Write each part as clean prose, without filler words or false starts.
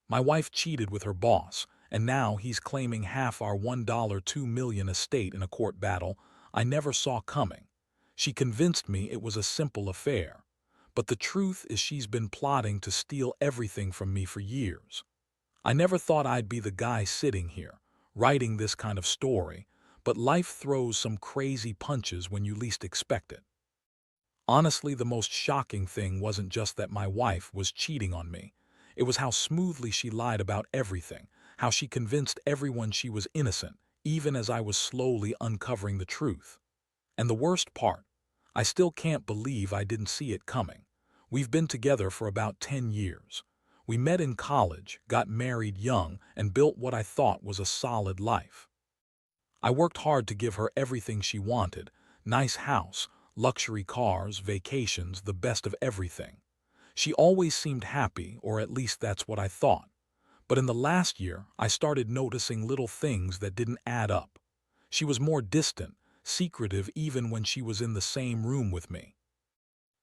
My wife cheated with her boss, and now he's claiming half our $1.2 million estate in a court battle I never saw coming. She convinced me it was a simple affair. But the truth is she's been plotting to steal everything from me for years. I never thought I'd be the guy sitting here, writing this kind of story, but life throws some crazy punches when you least expect it. Honestly, the most shocking thing wasn't just that my wife was cheating on me. It was how smoothly she lied about everything, how she convinced everyone she was innocent, even as I was slowly uncovering the truth. And the worst part, I still can't believe I didn't see it coming. We've been together for about 10 years. We met in college, got married young, and built what I thought was a solid life. I worked hard to give her everything she wanted: nice house, luxury cars, vacations, the best of everything. She always seemed happy, or at least that's what I thought. But in the last year, I started noticing little things that didn't add up. She was more distant, secretive even when she was in the same room with me.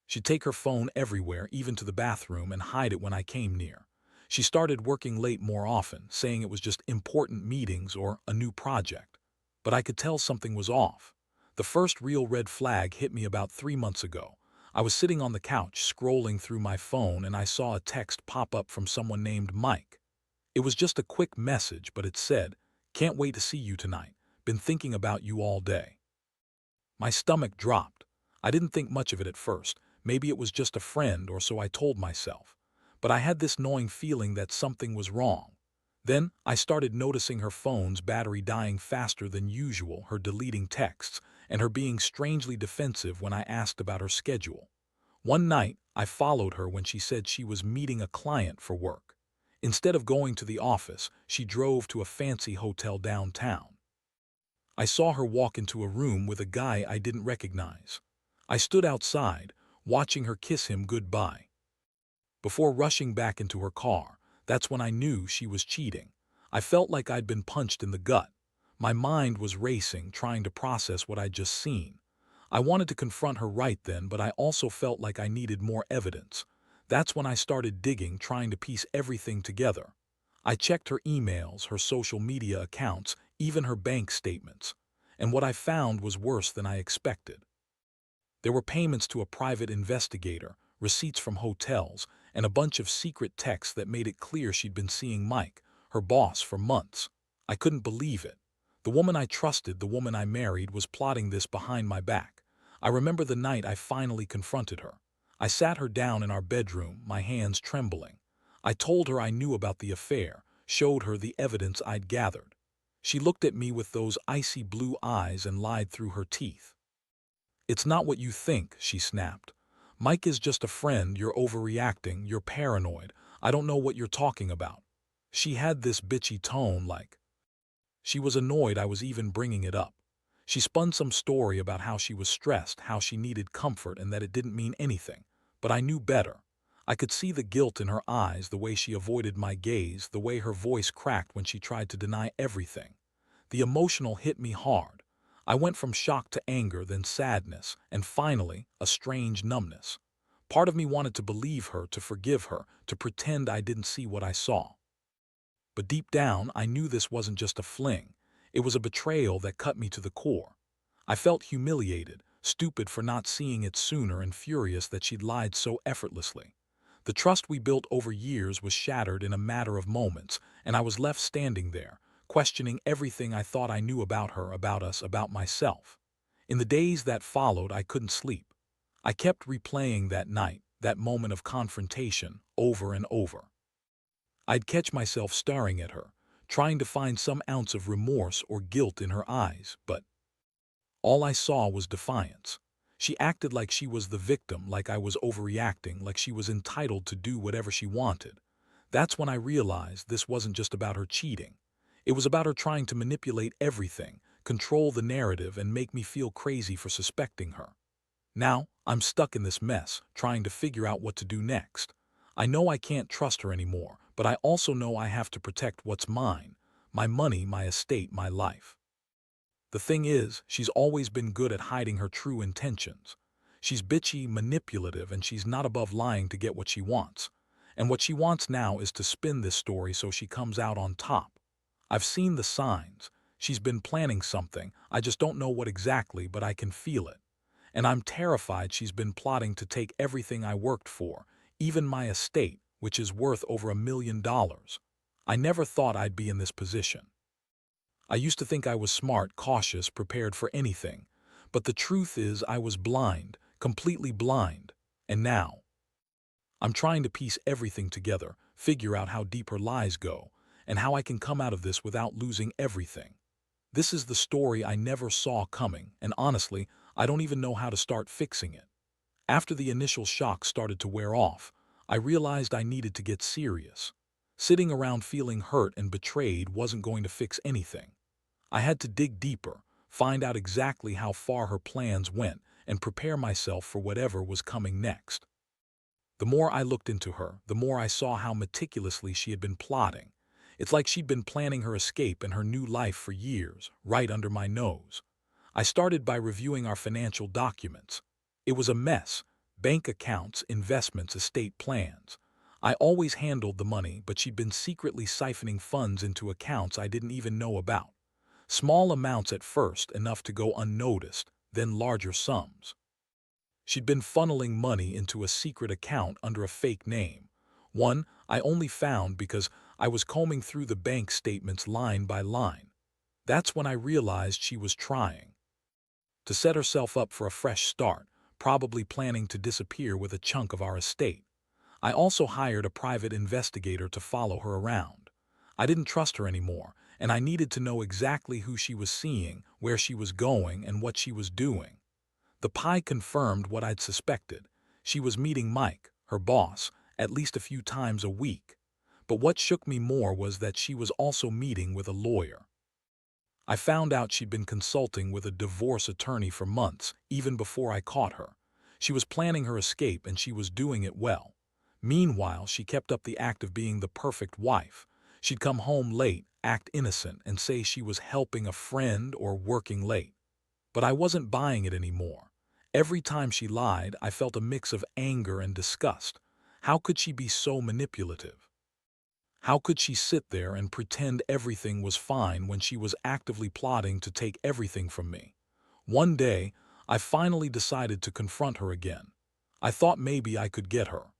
She'd take her phone everywhere, even to the bathroom, and hide it when I came near. She started working late more often, saying it was just important meetings or a new project. But I could tell something was off. The first real red flag hit me about 3 months ago. I was sitting on the couch, scrolling through my phone, and I saw a text pop up from someone named Mike. It was just a quick message, but it said, "Can't wait to see you tonight. Been thinking about you all day." My stomach dropped. I didn't think much of it at first. Maybe it was just a friend, or so I told myself. But I had this gnawing feeling that something was wrong. Then I started noticing her phone's battery dying faster than usual, her deleting texts, and her being strangely defensive when I asked about her schedule. One night, I followed her when she said she was meeting a client for work. Instead of going to the office, she drove to a fancy hotel downtown. I saw her walk into a room with a guy I didn't recognize. I stood outside, watching her kiss him goodbye. Before rushing back into her car, that's when I knew she was cheating. I felt like I'd been punched in the gut. My mind was racing, trying to process what I'd just seen. I wanted to confront her right then, but I also felt like I needed more evidence. That's when I started digging, trying to piece everything together. I checked her emails, her social media accounts, even her bank statements. And what I found was worse than I expected. There were payments to a private investigator, receipts from hotels, and a bunch of secret texts that made it clear she'd been seeing Mike, her boss, for months. I couldn't believe it. The woman I trusted, the woman I married, was plotting this behind my back. I remember the night I finally confronted her. I sat her down in our bedroom, my hands trembling. I told her I knew about the affair, showed her the evidence I'd gathered. She looked at me with those icy blue eyes and lied through her teeth. "It's not what you think," she snapped. "Mike is just a friend. You're overreacting. You're paranoid. I don't know what you're talking about." She had this bitchy tone, like she was annoyed I was even bringing it up. She spun some story about how she was stressed, how she needed comfort, and that it didn't mean anything. But I knew better. I could see the guilt in her eyes, the way she avoided my gaze, the way her voice cracked when she tried to deny everything. The emotional hit me hard. I went from shock to anger, then sadness, and finally, a strange numbness. Part of me wanted to believe her, to forgive her, to pretend I didn't see what I saw. But deep down, I knew this wasn't just a fling. It was a betrayal that cut me to the core. I felt humiliated, stupid for not seeing it sooner, and furious that she'd lied so effortlessly. The trust we built over years was shattered in a matter of moments, and I was left standing there, questioning everything I thought I knew about her, about us, about myself. In the days that followed, I couldn't sleep. I kept replaying that night, that moment of confrontation, over and over. I'd catch myself staring at her, trying to find some ounce of remorse or guilt in her eyes, but all I saw was defiance. She acted like she was the victim, like I was overreacting, like she was entitled to do whatever she wanted. That's when I realized this wasn't just about her cheating. It was about her trying to manipulate everything, control the narrative, and make me feel crazy for suspecting her. Now, I'm stuck in this mess, trying to figure out what to do next. I know I can't trust her anymore, but I also know I have to protect what's mine: my money, my estate, my life. The thing is, she's always been good at hiding her true intentions. She's bitchy, manipulative, and she's not above lying to get what she wants. And what she wants now is to spin this story so she comes out on top. I've seen the signs. She's been planning something. I just don't know what exactly, but I can feel it. And I'm terrified she's been plotting to take everything I worked for, even my estate, which is worth over $1 million. I never thought I'd be in this position. I used to think I was smart, cautious, prepared for anything. But the truth is I was blind, completely blind. And now, I'm trying to piece everything together, figure out how deep her lies go, and how I can come out of this without losing everything. This is the story I never saw coming, and honestly, I don't even know how to start fixing it. After the initial shock started to wear off, I realized I needed to get serious. Sitting around feeling hurt and betrayed wasn't going to fix anything. I had to dig deeper, find out exactly how far her plans went, and prepare myself for whatever was coming next. The more I looked into her, the more I saw how meticulously she had been plotting. It's like she'd been planning her escape and her new life for years, right under my nose. I started by reviewing our financial documents. It was a mess: bank accounts, investments, estate plans. I always handled the money, but she'd been secretly siphoning funds into accounts I didn't even know about. Small amounts at first, enough to go unnoticed, then larger sums. She'd been funneling money into a secret account under a fake name. One I only found because I was combing through the bank statements line by line. That's when I realized she was trying to set herself up for a fresh start, probably planning to disappear with a chunk of our estate. I also hired a private investigator to follow her around. I didn't trust her anymore, and I needed to know exactly who she was seeing, where she was going, and what she was doing. The pie confirmed what I'd suspected. She was meeting Mike, her boss, at least a few times a week. But what shook me more was that she was also meeting with a lawyer. I found out she'd been consulting with a divorce attorney for months, even before I caught her. She was planning her escape, and she was doing it well. Meanwhile, she kept up the act of being the perfect wife. She'd come home late, act innocent, and say she was helping a friend or working late. But I wasn't buying it anymore. Every time she lied, I felt a mix of anger and disgust. How could she be so manipulative? How could she sit there and pretend everything was fine when she was actively plotting to take everything from me? One day, I finally decided to confront her again. I thought maybe I could get her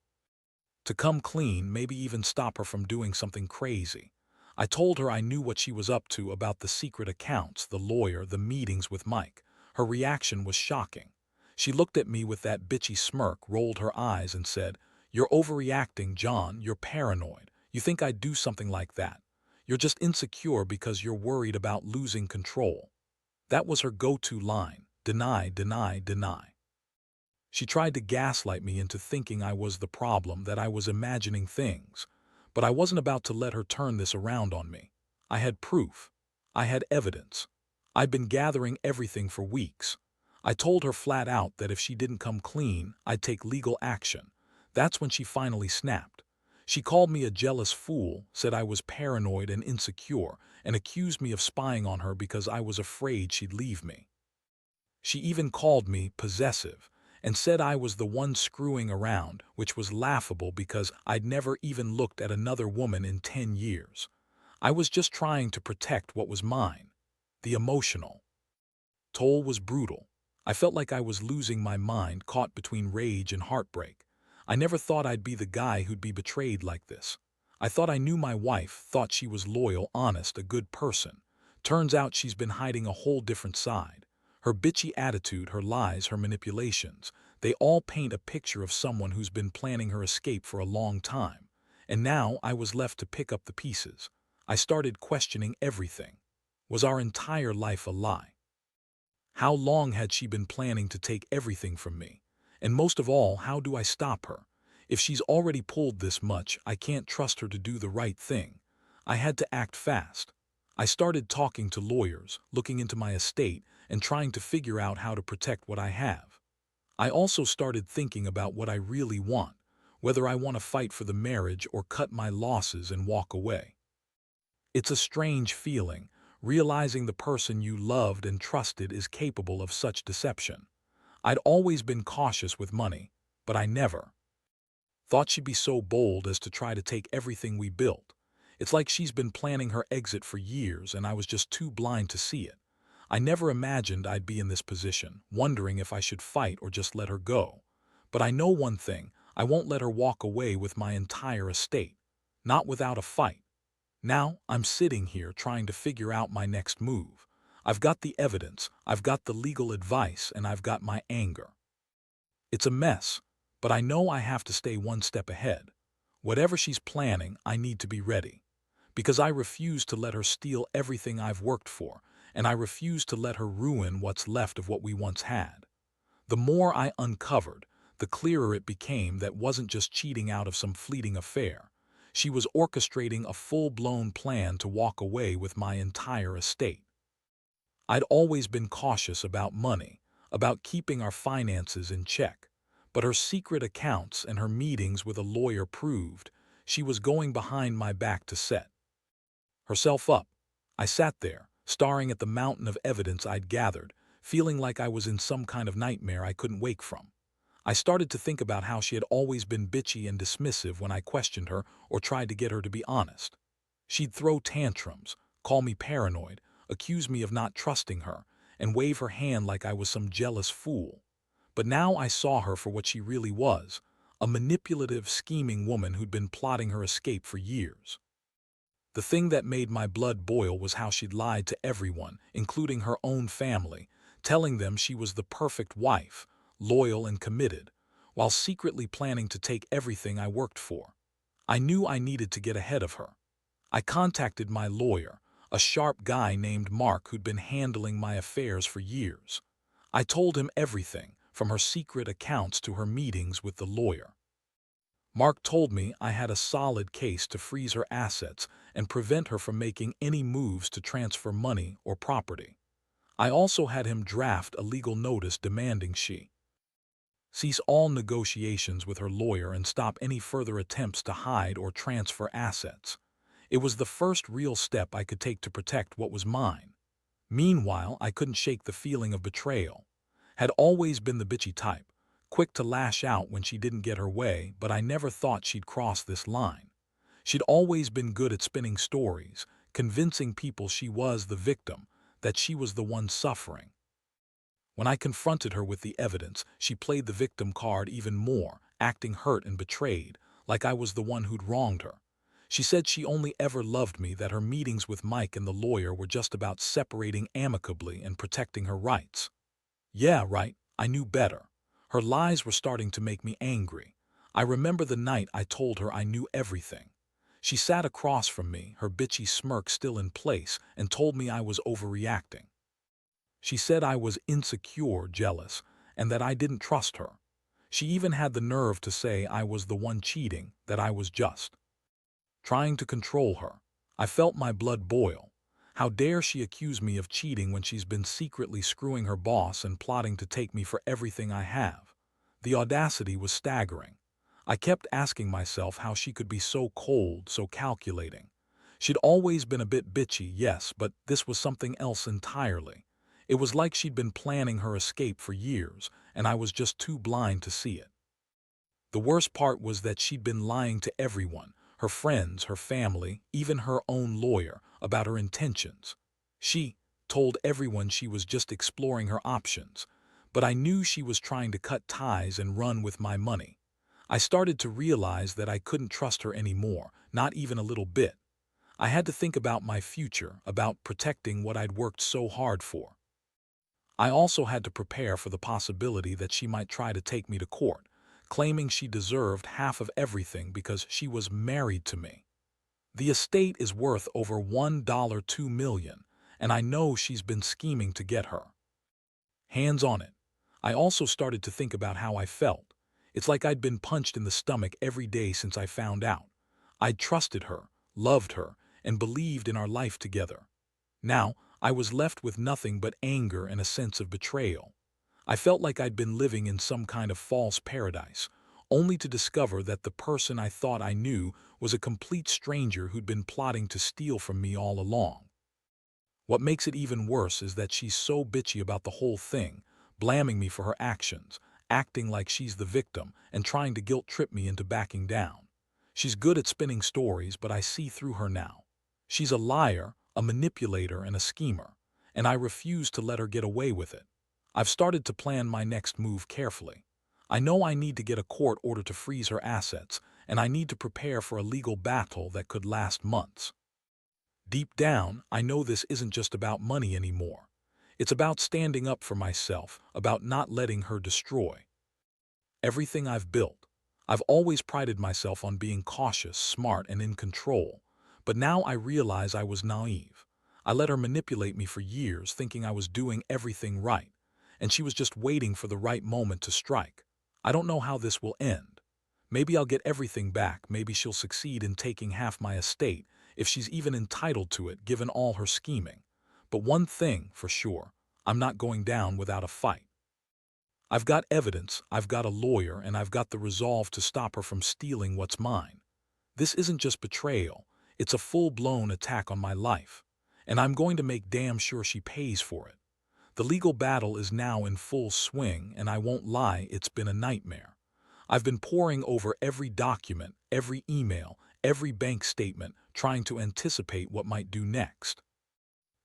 to come clean, maybe even stop her from doing something crazy. I told her I knew what she was up to, about the secret accounts, the lawyer, the meetings with Mike. Her reaction was shocking. She looked at me with that bitchy smirk, rolled her eyes, and said, "You're overreacting, John. You're paranoid. You think I'd do something like that. You're just insecure because you're worried about losing control." That was her go-to line: deny, deny, deny. She tried to gaslight me into thinking I was the problem, that I was imagining things. But I wasn't about to let her turn this around on me. I had proof. I had evidence. I'd been gathering everything for weeks. I told her flat out that if she didn't come clean, I'd take legal action. That's when she finally snapped. She called me a jealous fool, said I was paranoid and insecure, and accused me of spying on her because I was afraid she'd leave me. She even called me possessive and said I was the one screwing around, which was laughable because I'd never even looked at another woman in 10 years. I was just trying to protect what was mine. The emotional toll was brutal. I felt like I was losing my mind, caught between rage and heartbreak. I never thought I'd be the guy who'd be betrayed like this. I thought I knew my wife, thought she was loyal, honest, a good person. Turns out she's been hiding a whole different side. Her bitchy attitude, her lies, her manipulations, they all paint a picture of someone who's been planning her escape for a long time. And now I was left to pick up the pieces. I started questioning everything. Was our entire life a lie? How long had she been planning to take everything from me? And most of all, how do I stop her? If she's already pulled this much, I can't trust her to do the right thing. I had to act fast. I started talking to lawyers, looking into my estate, and trying to figure out how to protect what I have. I also started thinking about what I really want, whether I want to fight for the marriage or cut my losses and walk away. It's a strange feeling, realizing the person you loved and trusted is capable of such deception. I'd always been cautious with money, but I never Thought she'd be so bold as to try to take everything we built. It's like she's been planning her exit for years and I was just too blind to see it. I never imagined I'd be in this position, wondering if I should fight or just let her go. But I know one thing, I won't let her walk away with my entire estate. Not without a fight. Now, I'm sitting here trying to figure out my next move. I've got the evidence, I've got the legal advice, and I've got my anger. It's a mess, but I know I have to stay one step ahead. Whatever she's planning, I need to be ready. Because I refuse to let her steal everything I've worked for, and I refuse to let her ruin what's left of what we once had. The more I uncovered, the clearer it became that wasn't just cheating out of some fleeting affair. She was orchestrating a full-blown plan to walk away with my entire estate. I'd always been cautious about money, about keeping our finances in check, but her secret accounts and her meetings with a lawyer proved she was going behind my back to set herself up. I sat there, staring at the mountain of evidence I'd gathered, feeling like I was in some kind of nightmare I couldn't wake from. I started to think about how she had always been bitchy and dismissive when I questioned her or tried to get her to be honest. She'd throw tantrums, call me paranoid, accuse me of not trusting her, and wave her hand like I was some jealous fool. But now I saw her for what she really was, a manipulative, scheming woman who'd been plotting her escape for years. The thing that made my blood boil was how she'd lied to everyone, including her own family, telling them she was the perfect wife, loyal and committed, while secretly planning to take everything I worked for. I knew I needed to get ahead of her. I contacted my lawyer, a sharp guy named Mark who'd been handling my affairs for years. I told him everything, from her secret accounts to her meetings with the lawyer. Mark told me I had a solid case to freeze her assets and prevent her from making any moves to transfer money or property. I also had him draft a legal notice demanding she cease all negotiations with her lawyer and stop any further attempts to hide or transfer assets. It was the first real step I could take to protect what was mine. Meanwhile, I couldn't shake the feeling of betrayal. Had always been the bitchy type, quick to lash out when she didn't get her way, but I never thought she'd cross this line. She'd always been good at spinning stories, convincing people she was the victim, that she was the one suffering. When I confronted her with the evidence, she played the victim card even more, acting hurt and betrayed, like I was the one who'd wronged her. She said she only ever loved me, that her meetings with Mike and the lawyer were just about separating amicably and protecting her rights. Yeah, right, I knew better. Her lies were starting to make me angry. I remember the night I told her I knew everything. She sat across from me, her bitchy smirk still in place, and told me I was overreacting. She said I was insecure, jealous, and that I didn't trust her. She even had the nerve to say I was the one cheating, that I was just trying to control her. I felt my blood boil. How dare she accuse me of cheating when she's been secretly screwing her boss and plotting to take me for everything I have? The audacity was staggering. I kept asking myself how she could be so cold, so calculating. She'd always been a bit bitchy, yes, but this was something else entirely. It was like she'd been planning her escape for years, and I was just too blind to see it. The worst part was that she'd been lying to everyone, her friends, her family, even her own lawyer, about her intentions. She told everyone she was just exploring her options, but I knew she was trying to cut ties and run with my money. I started to realize that I couldn't trust her anymore, not even a little bit. I had to think about my future, about protecting what I'd worked so hard for. I also had to prepare for the possibility that she might try to take me to court, claiming she deserved half of everything because she was married to me. The estate is worth over $1.2 million, and I know she's been scheming to get her hands on it. I also started to think about how I felt. It's like I'd been punched in the stomach every day since I found out. I'd trusted her, loved her, and believed in our life together. Now, I was left with nothing but anger and a sense of betrayal. I felt like I'd been living in some kind of false paradise, only to discover that the person I thought I knew was a complete stranger who'd been plotting to steal from me all along. What makes it even worse is that she's so bitchy about the whole thing, blaming me for her actions, acting like she's the victim and trying to guilt trip me into backing down. She's good at spinning stories, but I see through her now. She's a liar, a manipulator, and a schemer, and I refuse to let her get away with it. I've started to plan my next move carefully. I know I need to get a court order to freeze her assets, and I need to prepare for a legal battle that could last months. Deep down, I know this isn't just about money anymore. It's about standing up for myself, about not letting her destroy everything I've built. I've always prided myself on being cautious, smart, and in control, but now I realize I was naive. I let her manipulate me for years, thinking I was doing everything right, and she was just waiting for the right moment to strike. I don't know how this will end. Maybe I'll get everything back, maybe she'll succeed in taking half my estate, if she's even entitled to it given all her scheming. But one thing for sure, I'm not going down without a fight. I've got evidence, I've got a lawyer, and I've got the resolve to stop her from stealing what's mine. This isn't just betrayal, it's a full-blown attack on my life. And I'm going to make damn sure she pays for it. The legal battle is now in full swing, and I won't lie, it's been a nightmare. I've been poring over every document, every email, every bank statement, trying to anticipate what might do next.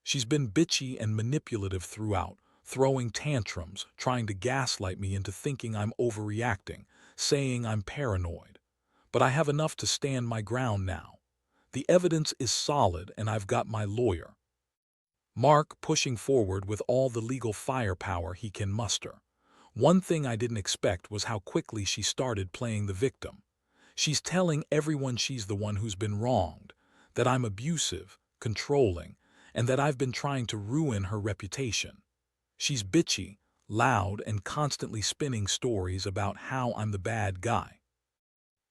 She's been bitchy and manipulative throughout, throwing tantrums, trying to gaslight me into thinking I'm overreacting, saying I'm paranoid. But I have enough to stand my ground now. The evidence is solid, and I've got my lawyer, Mark, pushing forward with all the legal firepower he can muster. One thing I didn't expect was how quickly she started playing the victim. She's telling everyone she's the one who's been wronged, that I'm abusive, controlling, and that I've been trying to ruin her reputation. She's bitchy, loud, and constantly spinning stories about how I'm the bad guy.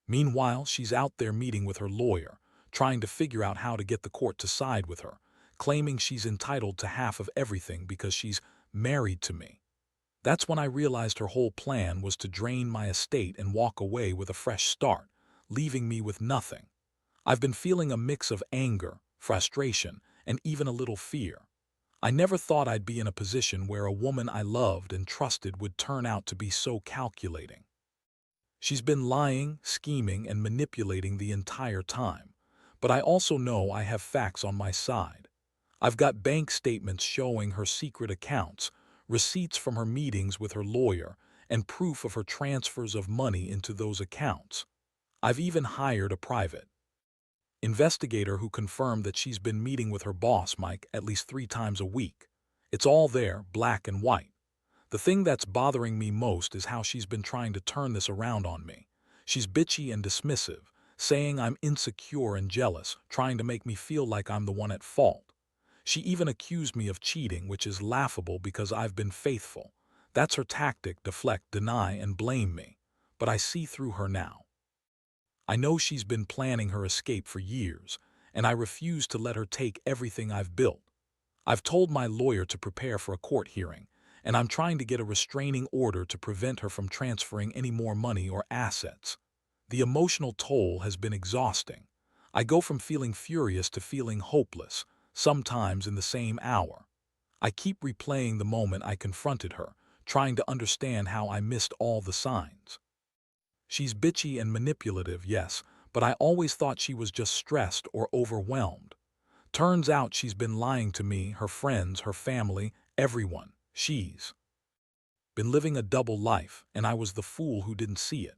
Meanwhile, she's out there meeting with her lawyer, trying to figure out how to get the court to side with her, claiming she's entitled to half of everything because she's married to me. That's when I realized her whole plan was to drain my estate and walk away with a fresh start, leaving me with nothing. I've been feeling a mix of anger, frustration, and even a little fear. I never thought I'd be in a position where a woman I loved and trusted would turn out to be so calculating. She's been lying, scheming, and manipulating the entire time. But I also know I have facts on my side. I've got bank statements showing her secret accounts, receipts from her meetings with her lawyer, and proof of her transfers of money into those accounts. I've even hired a private investigator who confirmed that she's been meeting with her boss, Mike, at least 3 times a week. It's all there, black and white. The thing that's bothering me most is how she's been trying to turn this around on me. She's bitchy and dismissive, saying I'm insecure and jealous, trying to make me feel like I'm the one at fault. She even accused me of cheating, which is laughable because I've been faithful. That's her tactic: deflect, deny, and blame me. But I see through her now. I know she's been planning her escape for years, and I refuse to let her take everything I've built. I've told my lawyer to prepare for a court hearing, and I'm trying to get a restraining order to prevent her from transferring any more money or assets. The emotional toll has been exhausting. I go from feeling furious to feeling hopeless, sometimes in the same hour. I keep replaying the moment I confronted her, trying to understand how I missed all the signs. She's bitchy and manipulative, yes, but I always thought she was just stressed or overwhelmed. Turns out she's been lying to me, her friends, her family, everyone. She's been living a double life, and I was the fool who didn't see it.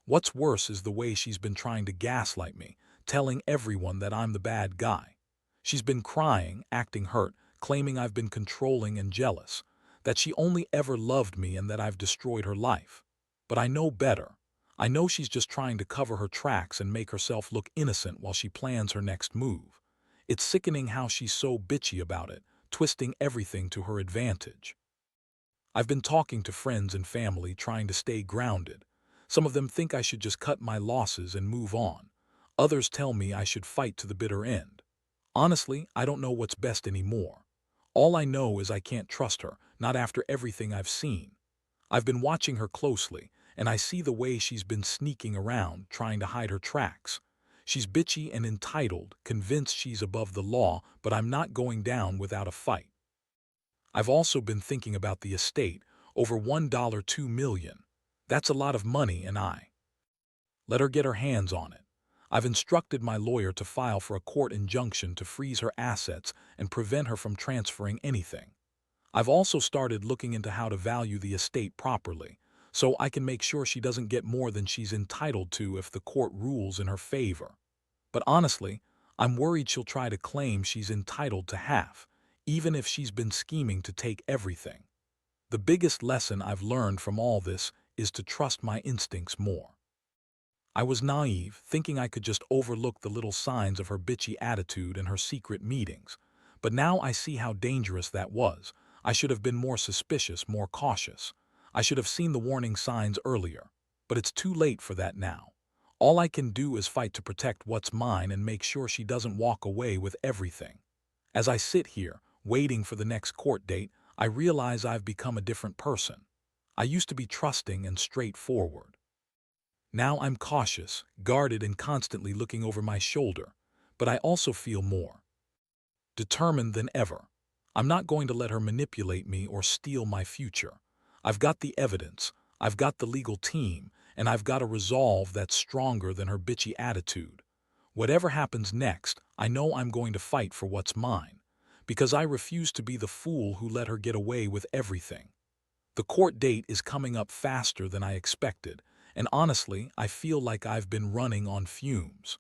What's worse is the way she's been trying to gaslight me, telling everyone that I'm the bad guy. She's been crying, acting hurt, claiming I've been controlling and jealous, that she only ever loved me and that I've destroyed her life. But I know better. I know she's just trying to cover her tracks and make herself look innocent while she plans her next move. It's sickening how she's so bitchy about it, twisting everything to her advantage. I've been talking to friends and family, trying to stay grounded. Some of them think I should just cut my losses and move on. Others tell me I should fight to the bitter end. Honestly, I don't know what's best anymore. All I know is I can't trust her, not after everything I've seen. I've been watching her closely, and I see the way she's been sneaking around, trying to hide her tracks. She's bitchy and entitled, convinced she's above the law, but I'm not going down without a fight. I've also been thinking about the estate, over $1.2 million. That's a lot of money, and I let her get her hands on it. I've instructed my lawyer to file for a court injunction to freeze her assets and prevent her from transferring anything. I've also started looking into how to value the estate properly, so I can make sure she doesn't get more than she's entitled to if the court rules in her favor. But honestly, I'm worried she'll try to claim she's entitled to half, even if she's been scheming to take everything. The biggest lesson I've learned from all this is to trust my instincts more. I was naive, thinking I could just overlook the little signs of her bitchy attitude and her secret meetings. But now I see how dangerous that was. I should have been more suspicious, more cautious. I should have seen the warning signs earlier. But it's too late for that now. All I can do is fight to protect what's mine and make sure she doesn't walk away with everything. As I sit here, waiting for the next court date, I realize I've become a different person. I used to be trusting and straightforward. Now I'm cautious, guarded, and constantly looking over my shoulder, but I also feel more determined than ever. I'm not going to let her manipulate me or steal my future. I've got the evidence, I've got the legal team, and I've got a resolve that's stronger than her bitchy attitude. Whatever happens next, I know I'm going to fight for what's mine, because I refuse to be the fool who let her get away with everything. The court date is coming up faster than I expected, and honestly, I feel like I've been running on fumes.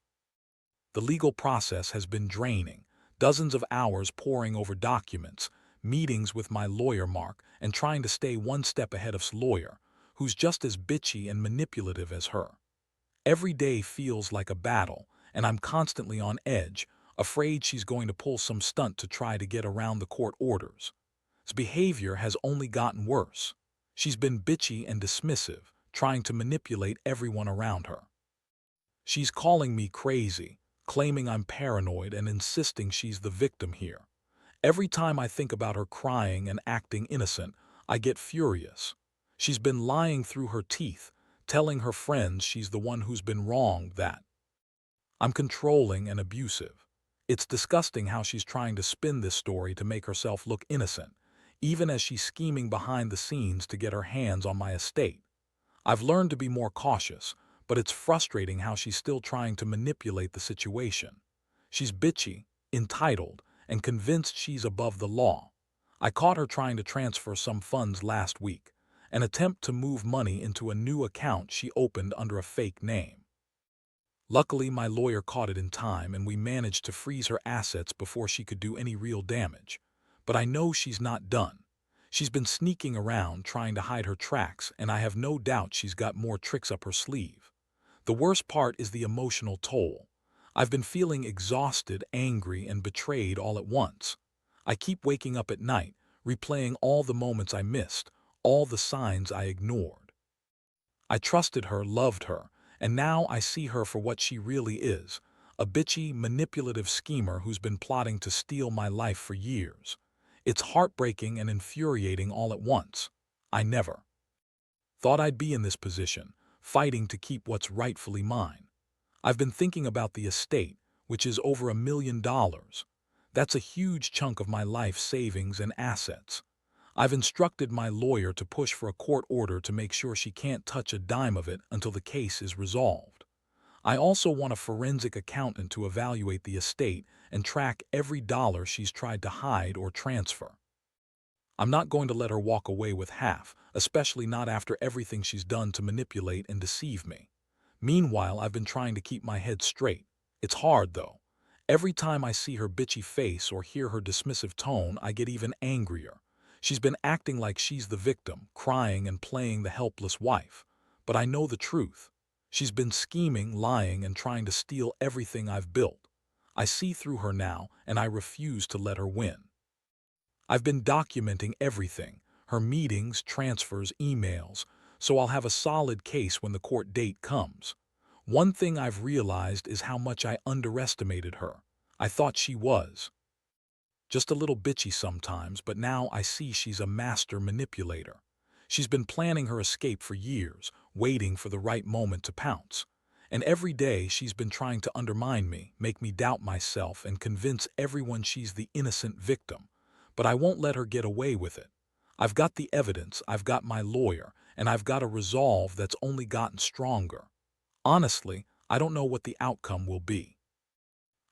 The legal process has been draining, dozens of hours poring over documents, meetings with my lawyer Mark, and trying to stay one step ahead of lawyer, who's just as bitchy and manipulative as her. Every day feels like a battle, and I'm constantly on edge, afraid she's going to pull some stunt to try to get around the court orders. His behavior has only gotten worse. She's been bitchy and dismissive, trying to manipulate everyone around her. She's calling me crazy, claiming I'm paranoid and insisting she's the victim here. Every time I think about her crying and acting innocent, I get furious. She's been lying through her teeth, telling her friends she's the one who's been wronged, that I'm controlling and abusive. It's disgusting how she's trying to spin this story to make herself look innocent, even as she's scheming behind the scenes to get her hands on my estate. I've learned to be more cautious, but it's frustrating how she's still trying to manipulate the situation. She's bitchy, entitled, and convinced she's above the law. I caught her trying to transfer some funds last week, an attempt to move money into a new account she opened under a fake name. Luckily, my lawyer caught it in time and we managed to freeze her assets before she could do any real damage. But I know she's not done. She's been sneaking around trying to hide her tracks, and I have no doubt she's got more tricks up her sleeve. The worst part is the emotional toll. I've been feeling exhausted, angry, and betrayed all at once. I keep waking up at night, replaying all the moments I missed, all the signs I ignored. I trusted her, loved her, and now I see her for what she really is, a bitchy, manipulative schemer who's been plotting to steal my life for years. It's heartbreaking and infuriating all at once. I never thought I'd be in this position, fighting to keep what's rightfully mine. I've been thinking about the estate, which is over $1 million. That's a huge chunk of my life savings and assets. I've instructed my lawyer to push for a court order to make sure she can't touch a dime of it until the case is resolved. I also want a forensic accountant to evaluate the estate and track every dollar she's tried to hide or transfer. I'm not going to let her walk away with half, especially not after everything she's done to manipulate and deceive me. Meanwhile, I've been trying to keep my head straight. It's hard, though. Every time I see her bitchy face or hear her dismissive tone, I get even angrier. She's been acting like she's the victim, crying and playing the helpless wife. But I know the truth. She's been scheming, lying, and trying to steal everything I've built. I see through her now, and I refuse to let her win. I've been documenting everything, her meetings, transfers, emails, so I'll have a solid case when the court date comes. One thing I've realized is how much I underestimated her. I thought she was just a little bitchy sometimes, but now I see she's a master manipulator. She's been planning her escape for years, waiting for the right moment to pounce. And every day she's been trying to undermine me, make me doubt myself, and convince everyone she's the innocent victim. But I won't let her get away with it. I've got the evidence, I've got my lawyer, and I've got a resolve that's only gotten stronger. Honestly, I don't know what the outcome will be.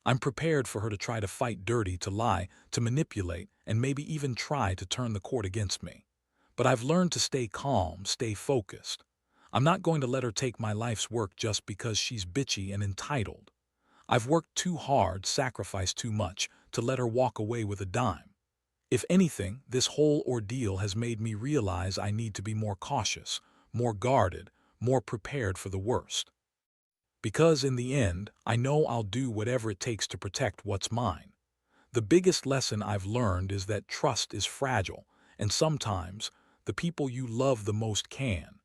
I'm prepared for her to try to fight dirty, to lie, to manipulate, and maybe even try to turn the court against me. But I've learned to stay calm, stay focused. I'm not going to let her take my life's work just because she's bitchy and entitled. I've worked too hard, sacrificed too much, to let her walk away with a dime. If anything, this whole ordeal has made me realize I need to be more cautious, more guarded, more prepared for the worst. Because in the end, I know I'll do whatever it takes to protect what's mine. The biggest lesson I've learned is that trust is fragile, and sometimes the people you love the most can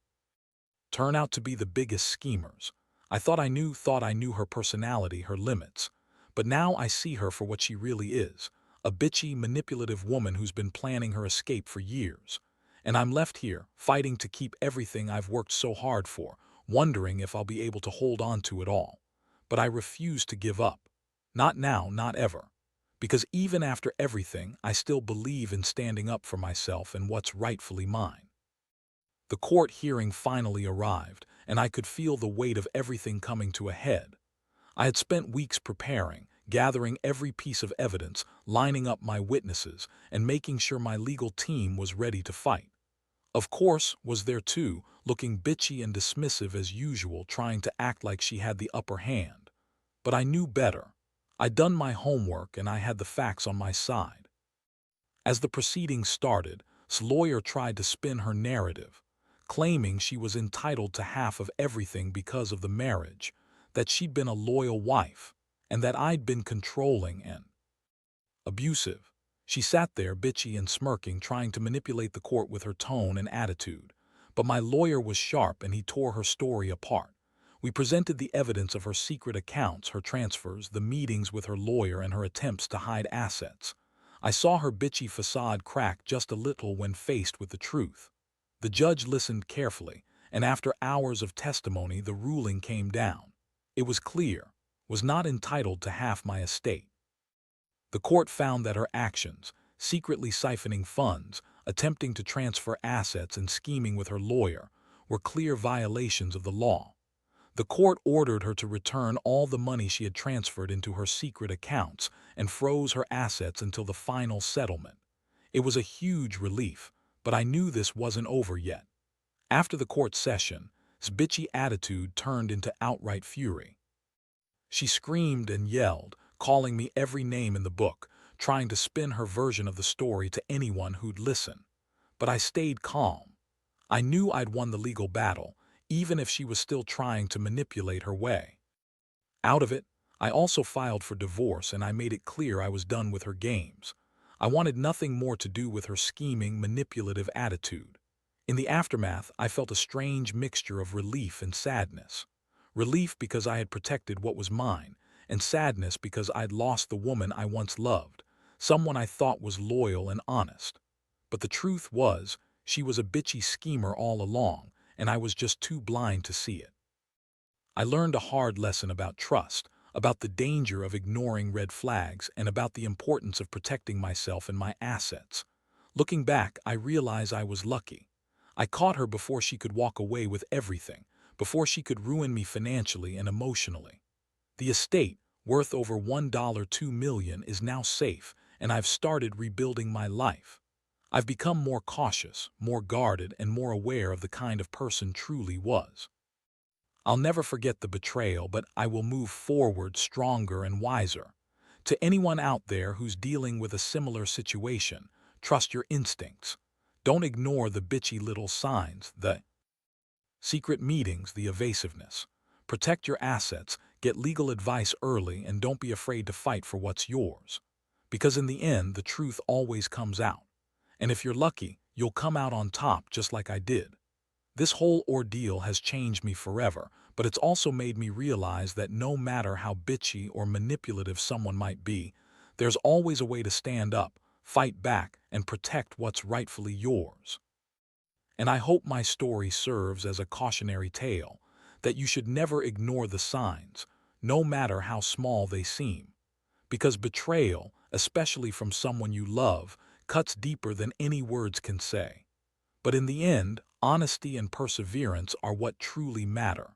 turn out to be the biggest schemers. I thought I knew her personality, her limits. But now I see her for what she really is, a bitchy, manipulative woman who's been planning her escape for years. And I'm left here, fighting to keep everything I've worked so hard for, wondering if I'll be able to hold on to it all. But I refuse to give up. Not now, not ever. Because even after everything, I still believe in standing up for myself and what's rightfully mine. The court hearing finally arrived, and I could feel the weight of everything coming to a head. I had spent weeks preparing, gathering every piece of evidence, lining up my witnesses, and making sure my legal team was ready to fight. Of course, was there too, looking bitchy and dismissive as usual, trying to act like she had the upper hand. But I knew better. I'd done my homework and I had the facts on my side. As the proceedings started, this lawyer tried to spin her narrative, claiming she was entitled to half of everything because of the marriage, that she'd been a loyal wife, and that I'd been controlling and abusive. She sat there bitchy and smirking, trying to manipulate the court with her tone and attitude. But my lawyer was sharp and he tore her story apart. We presented the evidence of her secret accounts, her transfers, the meetings with her lawyer, and her attempts to hide assets. I saw her bitchy facade crack just a little when faced with the truth. The judge listened carefully, and after hours of testimony, the ruling came down. It was clear, was not entitled to half my estate. The court found that her actions, secretly siphoning funds, attempting to transfer assets, and scheming with her lawyer, were clear violations of the law. The court ordered her to return all the money she had transferred into her secret accounts and froze her assets until the final settlement. It was a huge relief, but I knew this wasn't over yet. After the court session, this bitchy attitude turned into outright fury. She screamed and yelled, calling me every name in the book, trying to spin her version of the story to anyone who'd listen. But I stayed calm. I knew I'd won the legal battle, even if she was still trying to manipulate her way out of it. I also filed for divorce, and I made it clear I was done with her games. I wanted nothing more to do with her scheming, manipulative attitude. In the aftermath, I felt a strange mixture of relief and sadness. Relief because I had protected what was mine, and sadness because I'd lost the woman I once loved, someone I thought was loyal and honest. But the truth was, she was a bitchy schemer all along, and I was just too blind to see it. I learned a hard lesson about trust, about the danger of ignoring red flags, and about the importance of protecting myself and my assets. Looking back, I realize I was lucky. I caught her before she could walk away with everything, before she could ruin me financially and emotionally. The estate, worth over $1.2 million, is now safe, and I've started rebuilding my life. I've become more cautious, more guarded, and more aware of the kind of person truly was. I'll never forget the betrayal, but I will move forward stronger and wiser. To anyone out there who's dealing with a similar situation, trust your instincts. Don't ignore the bitchy little signs, the secret meetings, the evasiveness. Protect your assets, get legal advice early, and don't be afraid to fight for what's yours. Because in the end, the truth always comes out. And if you're lucky, you'll come out on top just like I did. This whole ordeal has changed me forever, but it's also made me realize that no matter how bitchy or manipulative someone might be, there's always a way to stand up, fight back, and protect what's rightfully yours. And I hope my story serves as a cautionary tale, that you should never ignore the signs, no matter how small they seem. Because betrayal, especially from someone you love, cuts deeper than any words can say. But in the end, Honesty and perseverance are what truly matter.